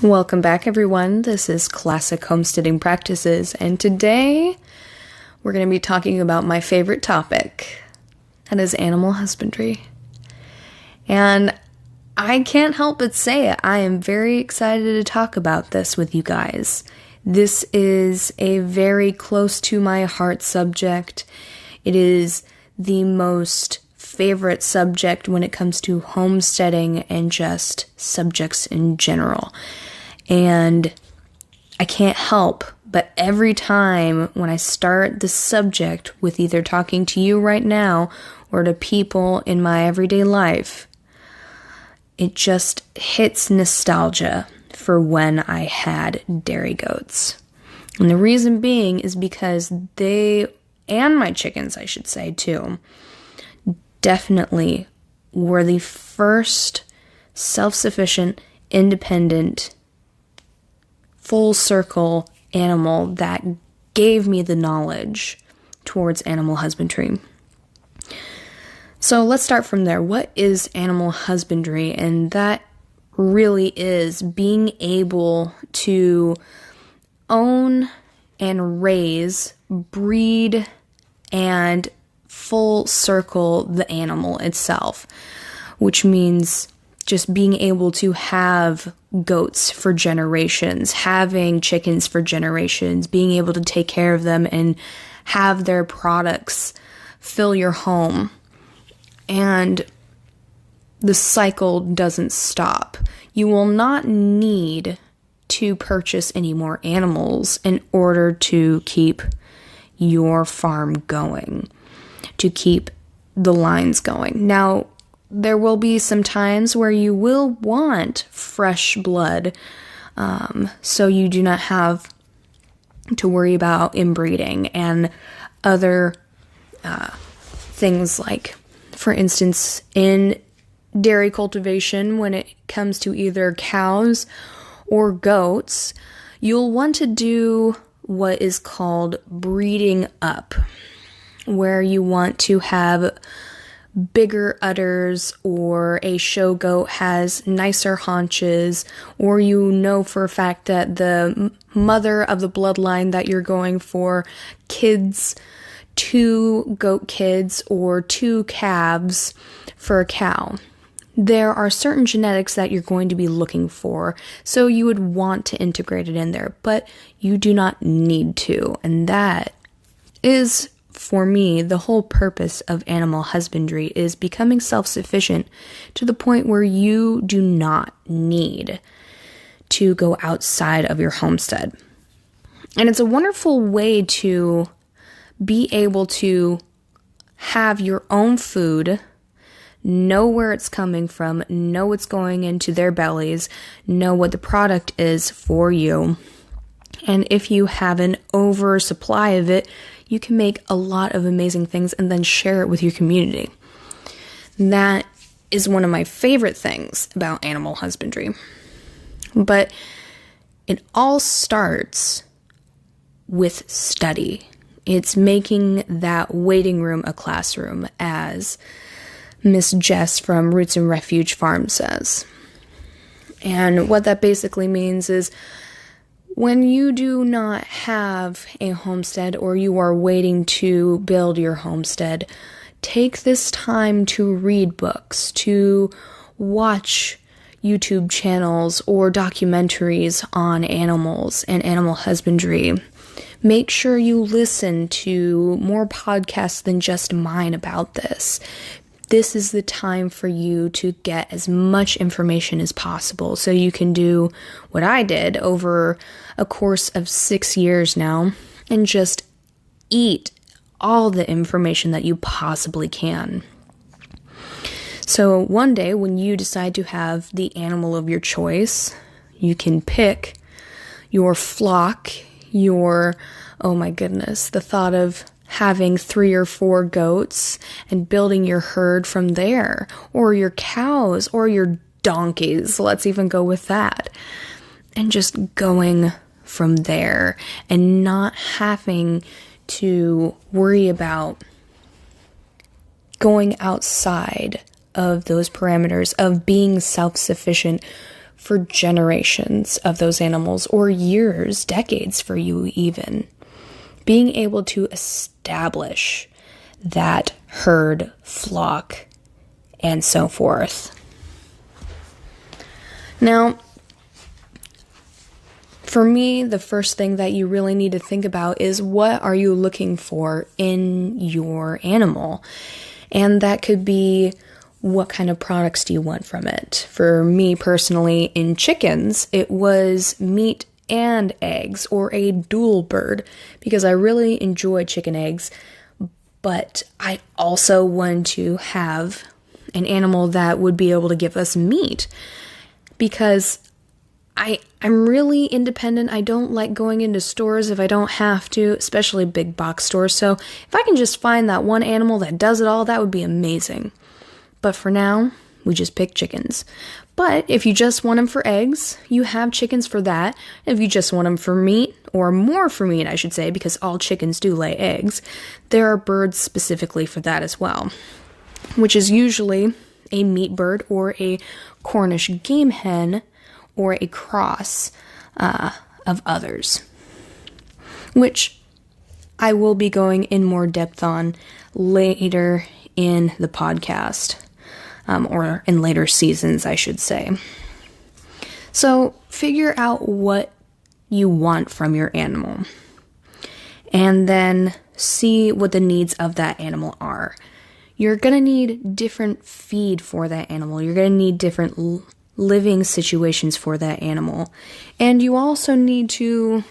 Welcome back, everyone. This is Classic Homesteading Practices, and today we're going to be talking about my favorite topic, that is animal husbandry. And I can't help but say it, I am very excited to talk about this with you guys. This is a very close to my heart subject. It is the most favorite subject when it comes to homesteading and just subjects in general. And I can't help but every time when I start the subject with either talking to you right now or to people in my everyday life, it just hits nostalgia for when I had dairy goats. And the reason being is because they, and my chickens I should say too, definitely were the first self-sufficient, independent, full circle animal that gave me the knowledge towards animal husbandry. So let's start from there. What is animal husbandry? And that really is being able to own and raise, breed, and full circle the animal itself, which means just being able to have goats for generations, having chickens for generations, being able to take care of them and have their products fill your home. And the cycle doesn't stop. You will not need to purchase any more animals in order to keep your farm going, to keep the lines going. Now, there will be some times where you will want fresh blood, so you do not have to worry about inbreeding and other things like, for instance, in dairy cultivation, when it comes to either cows or goats, you'll want to do what is called breeding up, where you want to have bigger udders, or a show goat has nicer haunches, or you know for a fact that the mother of the bloodline that you're going for kids 2 goat kids or 2 calves for a cow. There are certain genetics that you're going to be looking for, so you would want to integrate it in there, but you do not need to, and that is, for me, the whole purpose of animal husbandry is becoming self-sufficient to the point where you do not need to go outside of your homestead. And it's a wonderful way to be able to have your own food, know where it's coming from, know what's going into their bellies, know what the product is for you. And if you have an oversupply of it, you can make a lot of amazing things and then share it with your community. That is one of my favorite things about animal husbandry. But it all starts with study. It's making that waiting room a classroom, as Miss Jess from Roots and Refuge Farm says. And what that basically means is, when you do not have a homestead or you are waiting to build your homestead, take this time to read books, to watch YouTube channels or documentaries on animals and animal husbandry. Make sure you listen to more podcasts than just mine about this. This is the time for you to get as much information as possible so you can do what I did over a course of 6 years now and just eat all the information that you possibly can. So one day when you decide to have the animal of your choice, you can pick your flock, oh my goodness, the thought of having 3 or 4 goats and building your herd from there, or your cows, or your donkeys, let's even go with that, and just going from there and not having to worry about going outside of those parameters of being self-sufficient for generations of those animals, or years, decades for you even. Being able to establish that herd, flock, and so forth. Now, for me, the first thing that you really need to think about is, what are you looking for in your animal? And that could be, what kind of products do you want from it? For me personally, in chickens, it was meat and eggs, or a dual bird, because I really enjoy chicken eggs, but I also wanted to have an animal that would be able to give us meat, because I'm really independent. I don't like going into stores if I don't have to, especially big box stores. So if I can just find that one animal that does it all, that would be amazing. But for now, we just pick chickens. But if you just want them for eggs, you have chickens for that. If you just want them for meat, or more for meat, I should say, because all chickens do lay eggs, there are birds specifically for that as well, which is usually a meat bird, or a Cornish game hen, or a cross of others, which I will be going in more depth on later in the podcast, or in later seasons, I should say. So figure out what you want from your animal, and then see what the needs of that animal are. You're going to need different feed for that animal. You're going to need different living situations for that animal. And you also need to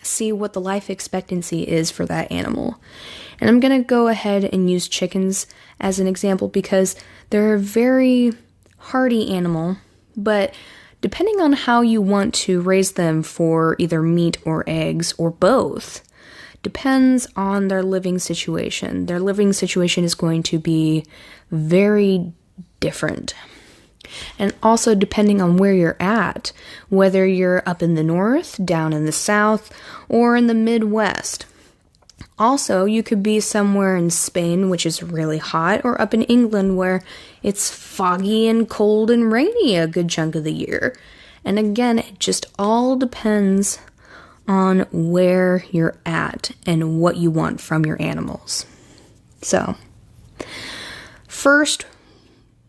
see what the life expectancy is for that animal. And I'm going to go ahead and use chickens as an example, because they're a very hardy animal, but depending on how you want to raise them for either meat or eggs, or both, depends on their living situation. Their living situation is going to be very different. And also depending on where you're at, whether you're up in the north, down in the south, or in the Midwest. Also, you could be somewhere in Spain, which is really hot, or up in England where it's foggy and cold and rainy a good chunk of the year. And again, it just all depends on where you're at and what you want from your animals. So, first,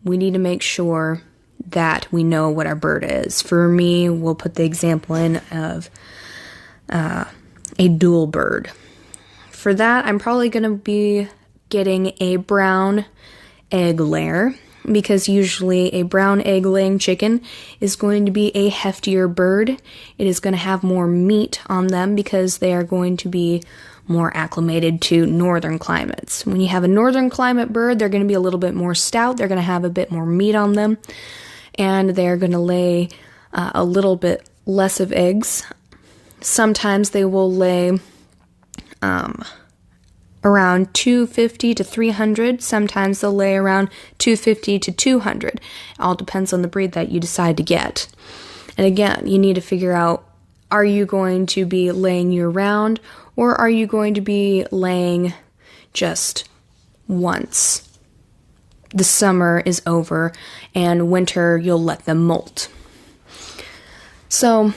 we need to make sure that we know what our bird is. For me, we'll put the example in of a dual bird. For that, I'm probably going to be getting a brown egg layer, because usually a brown egg laying chicken is going to be a heftier bird. It is going to have more meat on them, because they are going to be more acclimated to northern climates. When you have a northern climate bird, they're going to be a little bit more stout. They're going to have a bit more meat on them, and they're going to lay a little bit less of eggs. Sometimes they will lay around 250 to 300. Sometimes they'll lay around 250 to 200. It all depends on the breed that you decide to get. And again, you need to figure out, are you going to be laying year-round, or are you going to be laying just once the summer is over, and winter you'll let them molt? So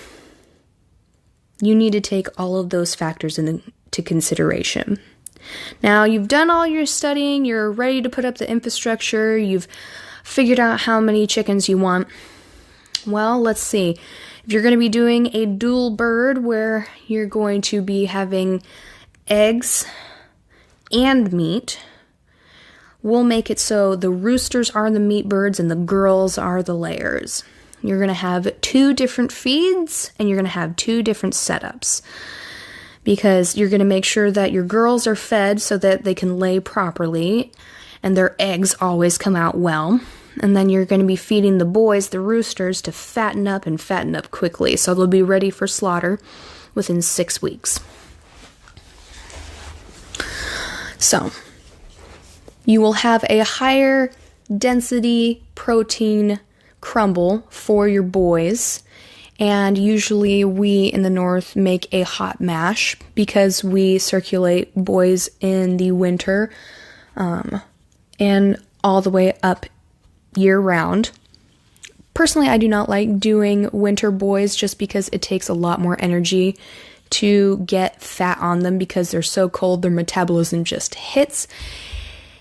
you need to take all of those factors into consideration. Now, you've done all your studying, you're ready to put up the infrastructure, you've figured out how many chickens you want. Well, let's see. If you're going to be doing a dual bird where you're going to be having eggs and meat, we'll make it so the roosters are the meat birds and the girls are the layers. You're going to have 2 different feeds, and you're going to have 2 different setups, because you're going to make sure that your girls are fed so that they can lay properly and their eggs always come out well. And then you're going to be feeding the boys, the roosters, to fatten up quickly, so they'll be ready for slaughter within 6 weeks. So, you will have a higher density protein crumble for your boys, and usually we in the north make a hot mash, because we circulate boys in the winter and all the way up year round. Personally, I do not like doing winter boys just because it takes a lot more energy to get fat on them because they're so cold, their metabolism just hits,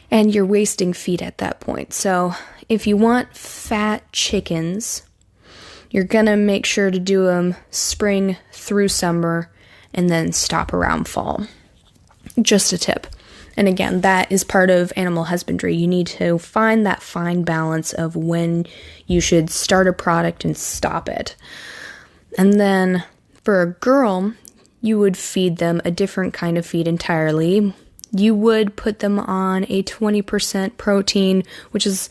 and you're wasting feed at that point. So if you want fat chickens, you're gonna make sure to do them spring through summer and then stop around fall. Just a tip. And again, that is part of animal husbandry. You need to find that fine balance of when you should start a product and stop it. And then for a girl, you would feed them a different kind of feed entirely. You would put them on a 20% protein, which is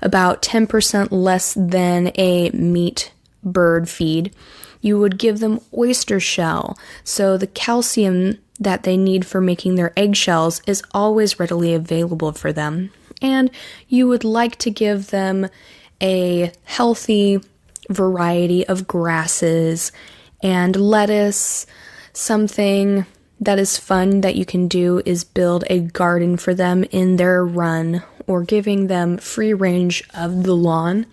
about 10% less than a meat bird feed. You would give them oyster shell, so the calcium that they need for making their eggshells is always readily available for them. And you would like to give them a healthy variety of grasses and lettuce. Something that is fun that you can do is build a garden for them in their run or giving them free range of the lawn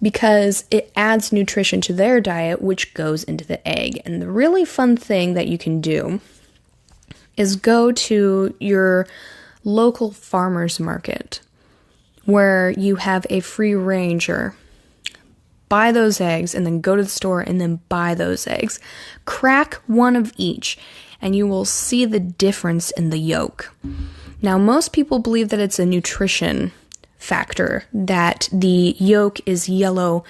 because it adds nutrition to their diet, which goes into the egg. And the really fun thing that you can do is go to your local farmer's market where you have a free ranger. Buy those eggs and then go to the store and then buy those eggs. Crack one of each and you will see the difference in the yolk. Now, most people believe that it's a nutrition factor, that the yolk is yellow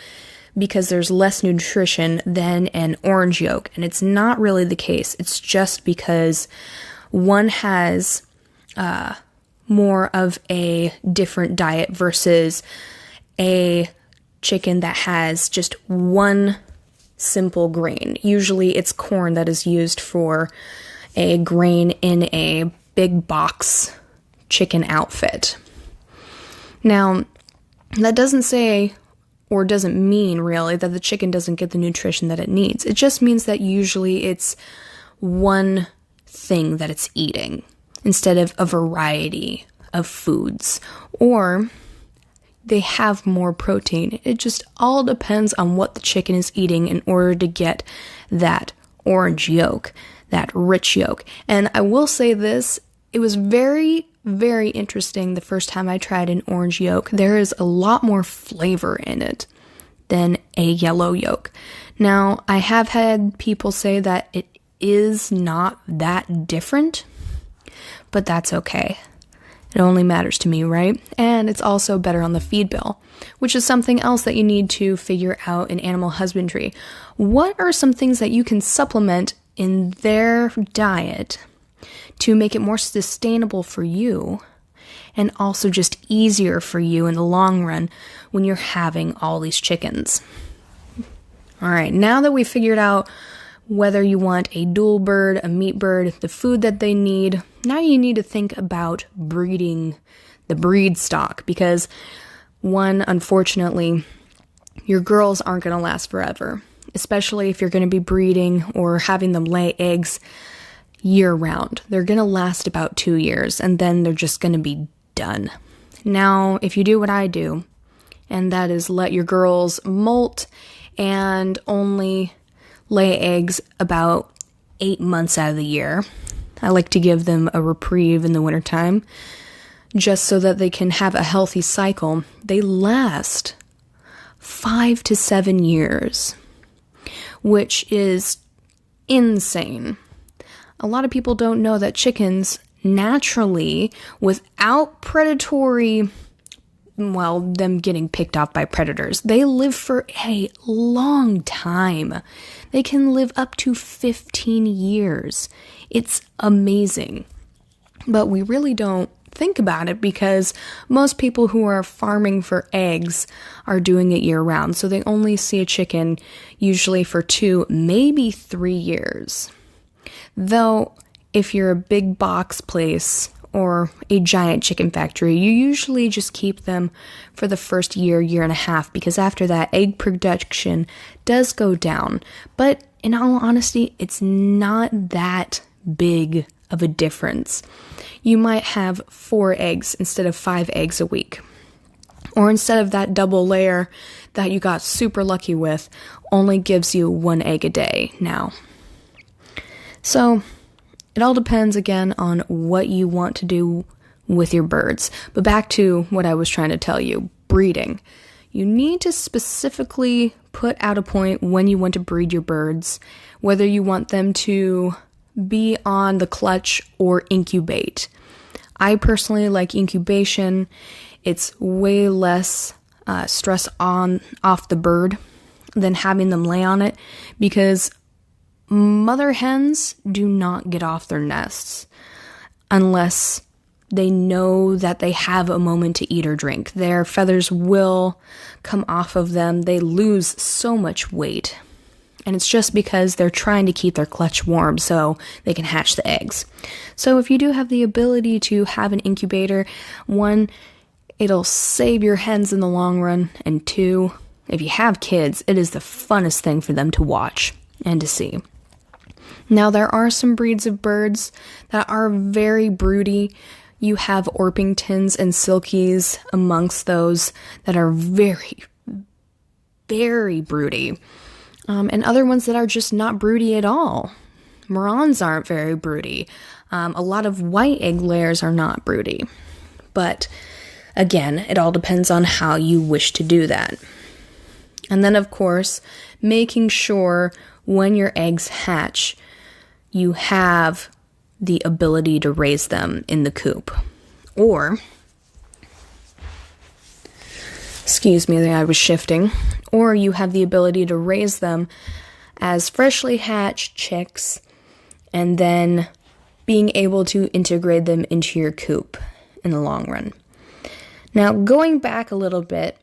because there's less nutrition than an orange yolk, and it's not really the case. It's just because one has more of a different diet versus a chicken that has just one simple grain. Usually it's corn that is used for a grain in a big box chicken outfit. Now, that doesn't say or doesn't mean really that the chicken doesn't get the nutrition that it needs. It just means that usually it's one thing that it's eating instead of a variety of foods, or they have more protein. It just all depends on what the chicken is eating in order to get that orange yolk, that rich yolk. And I will say this, it was very, very interesting the first time I tried an orange yolk. There is a lot more flavor in it than a yellow yolk. Now, I have had people say that it is not that different, but that's okay. It only matters to me, right? And it's also better on the feed bill, which is something else that you need to figure out in animal husbandry. What are some things that you can supplement in their diet to make it more sustainable for you and also just easier for you in the long run when you're having all these chickens? All right, now that we figured out whether you want a dual bird, a meat bird, the food that they need, now you need to think about breeding the breed stock, because one, unfortunately, your girls aren't going to last forever, especially if you're going to be breeding or having them lay eggs year round. They're going to last about 2 years and then they're just going to be done. Now, if you do what I do, and that is let your girls molt and only lay eggs about 8 months out of the year. I like to give them a reprieve in the wintertime just so that they can have a healthy cycle. They last 5 to 7 years, which is insane. A lot of people don't know that chickens naturally, without predatory, well, them getting picked off by predators, they live for a long time. They can live up to 15 years. It's amazing. But we really don't think about it because most people who are farming for eggs are doing it year round. So they only see a chicken usually for 2, maybe 3 years. Though, if you're a big box place or a giant chicken factory, you usually just keep them for the first year, year and a half, because after that, egg production does go down. But in all honesty, it's not that big of a difference. You might have 4 eggs instead of 5 eggs a week. Or instead of that double layer that you got super lucky with, only gives you 1 egg a day now. So it all depends again on what you want to do with your birds. But back to what I was trying to tell you, breeding. You need to specifically put out a point when you want to breed your birds, whether you want them to be on the clutch or incubate. I personally like incubation. It's way less stress off the bird than having them lay on it, because mother hens do not get off their nests unless they know that they have a moment to eat or drink. Their feathers will come off of them. They lose so much weight. And it's just because they're trying to keep their clutch warm so they can hatch the eggs. So if you do have the ability to have an incubator, 1, it'll save your hens in the long run. And 2, if you have kids, it is the funnest thing for them to watch and to see. Now, there are some breeds of birds that are very broody. You have Orpingtons and Silkies amongst those that are very, very broody. And other ones that are just not broody at all. Morans aren't very broody. A lot of white egg layers are not broody. But again, it all depends on how you wish to do that. And then, of course, making sure when your eggs hatch, you have the ability to raise them in the coop. Or, excuse me, I was shifting. Or you have the ability to raise them as freshly hatched chicks and then being able to integrate them into your coop in the long run. Now, going back a little bit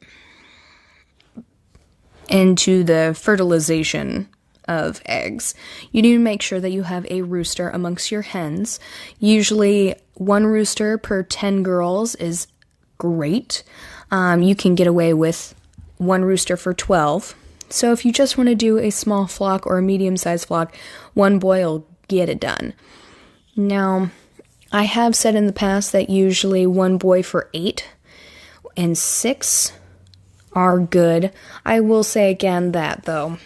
into the fertilization of eggs, you need to make sure that you have a rooster amongst your hens. Usually 1 rooster per 10 girls is great. You can get away with 1 rooster for 12. So if you just want to do a small flock or a medium-sized flock, 1 boy will get it done. Now, I have said in the past that usually 1 boy for 8 and 6 are good. I will say again that, though,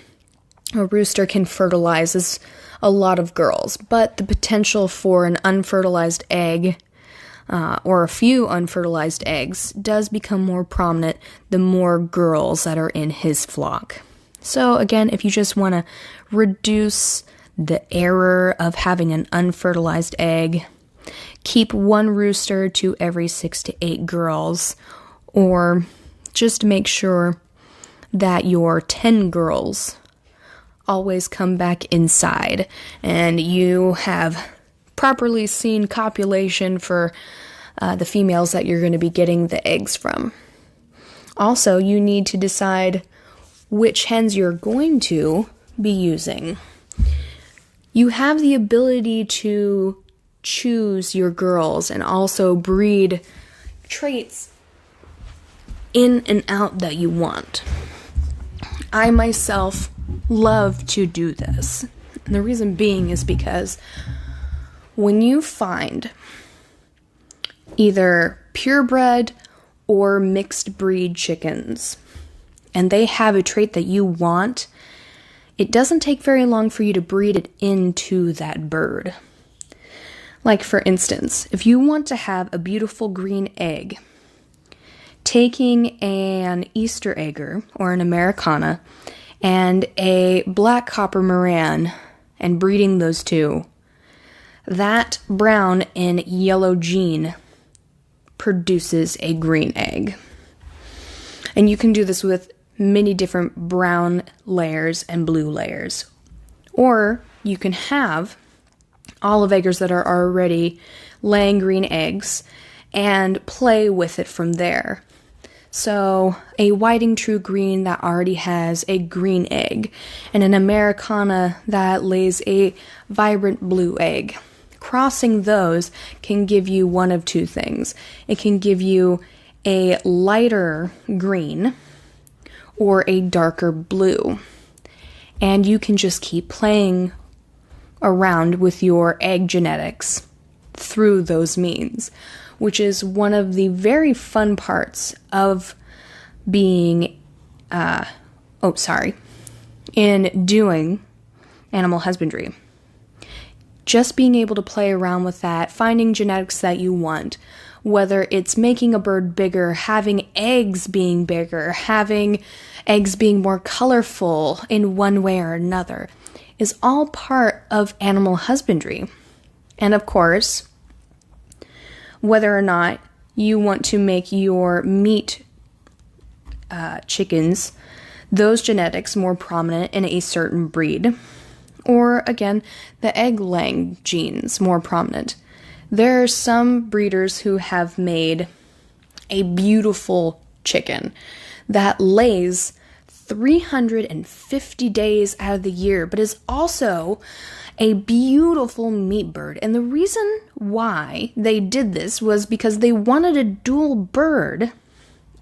a rooster can fertilize a lot of girls, but the potential for an unfertilized egg or a few unfertilized eggs does become more prominent the more girls that are in his flock. So again, if you just want to reduce the error of having an unfertilized egg, keep 1 rooster to every 6 to 8 girls, or just make sure that your 10 girls always come back inside and you have properly seen copulation for the females that you're going to be getting the eggs from. Also, you need to decide which hens you're going to be using. You have the ability to choose your girls and also breed traits in and out that you want. I myself love to do this. And the reason being is because when you find either purebred or mixed breed chickens, and they have a trait that you want, it doesn't take very long for you to breed it into that bird. Like, for instance, if you want to have a beautiful green egg, taking an Easter egger or an Americana and a black copper Moran and breeding those two, that brown and yellow gene produces a green egg. And you can do this with many different brown layers and blue layers. Or you can have olive eggers that are already laying green eggs and play with it from there. So a whiting true green that already has a green egg and an Americana that lays a vibrant blue egg. Crossing those can give you one of two things. It can give you a lighter green or a darker blue. And you can just keep playing around with your egg genetics through those means, which is one of the very fun parts of being, in doing animal husbandry. Just being able to play around with that, finding genetics that you want, whether it's making a bird bigger, having eggs being bigger, having eggs being more colorful in one way or another, is all part of animal husbandry. And of course, whether or not you want to make your meat chickens, those genetics more prominent in a certain breed, or again, the egg-laying genes more prominent. There are some breeders who have made a beautiful chicken that lays 350 days out of the year, but is also a beautiful meat bird. And the reason why they did this was because they wanted a dual bird,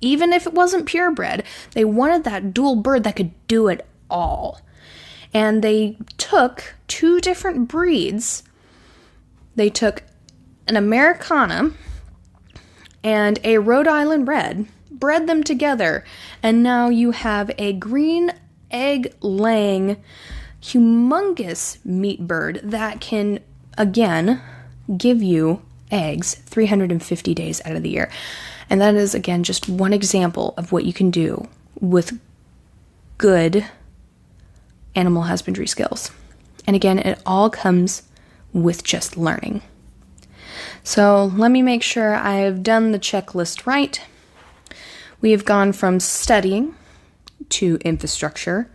even if it wasn't purebred. They wanted that dual bird that could do it all. And they took two different breeds. They took an Americana and a Rhode Island Red, bred them together, and now you have a green egg-laying, humongous meat bird that can, again, give you eggs 350 days out of the year. And that is, again, just one example of what you can do with good animal husbandry skills. And again, it all comes with just learning. So let me make sure I have done the checklist right. We have gone from studying to infrastructure,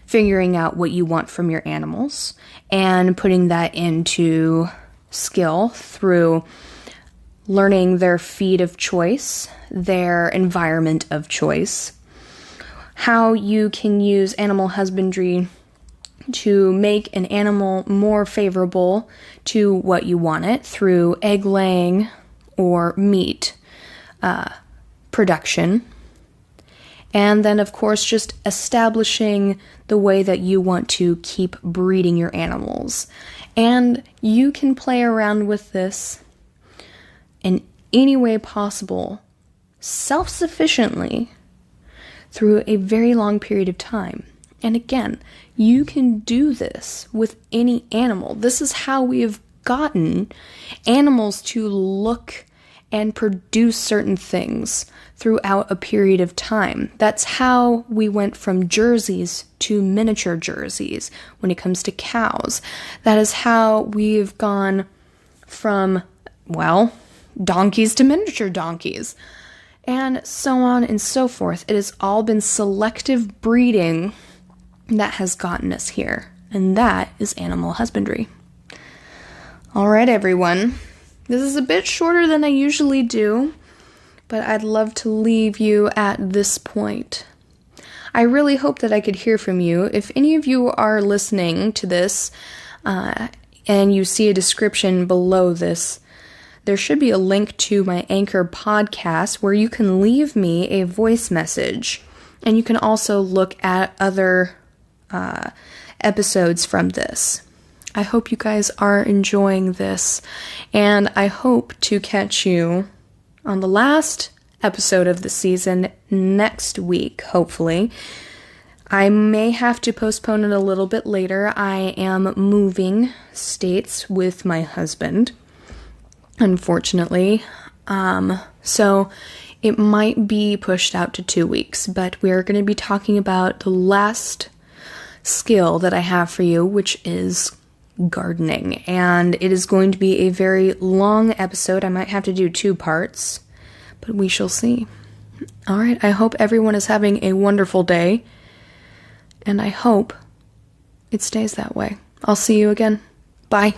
figuring out what you want from your animals, and putting that into skill through learning their feed of choice, their environment of choice, how you can use animal husbandry to make an animal more favorable to what you want it through egg laying or meat production. And then, of course, just establishing the way that you want to keep breeding your animals. And you can play around with this in any way possible, self-sufficiently, through a very long period of time. And again, you can do this with any animal. This is how we have gotten animals to look and produce certain things throughout a period of time. That's how we went from jerseys to miniature jerseys when it comes to cows. That is how we've gone from, donkeys to miniature donkeys, and so on and so forth. It has all been selective breeding that has gotten us here, and that is animal husbandry. All right, everyone. This is a bit shorter than I usually do, but I'd love to leave you at this point. I really hope that I could hear from you. If any of you are listening to this and you see a description below this, there should be a link to my Anchor podcast where you can leave me a voice message. And you can also look at other episodes from this. I hope you guys are enjoying this, and I hope to catch you on the last episode of the season next week, hopefully. I may have to postpone it a little bit later. I am moving states with my husband, unfortunately. So it might be pushed out to 2 weeks, but we are going to be talking about the last skill that I have for you, which is gardening. And it is going to be a very long episode. I might have to do 2 parts, but we shall see. All right, I hope everyone is having a wonderful day, and I hope it stays that way. I'll see you again. Bye.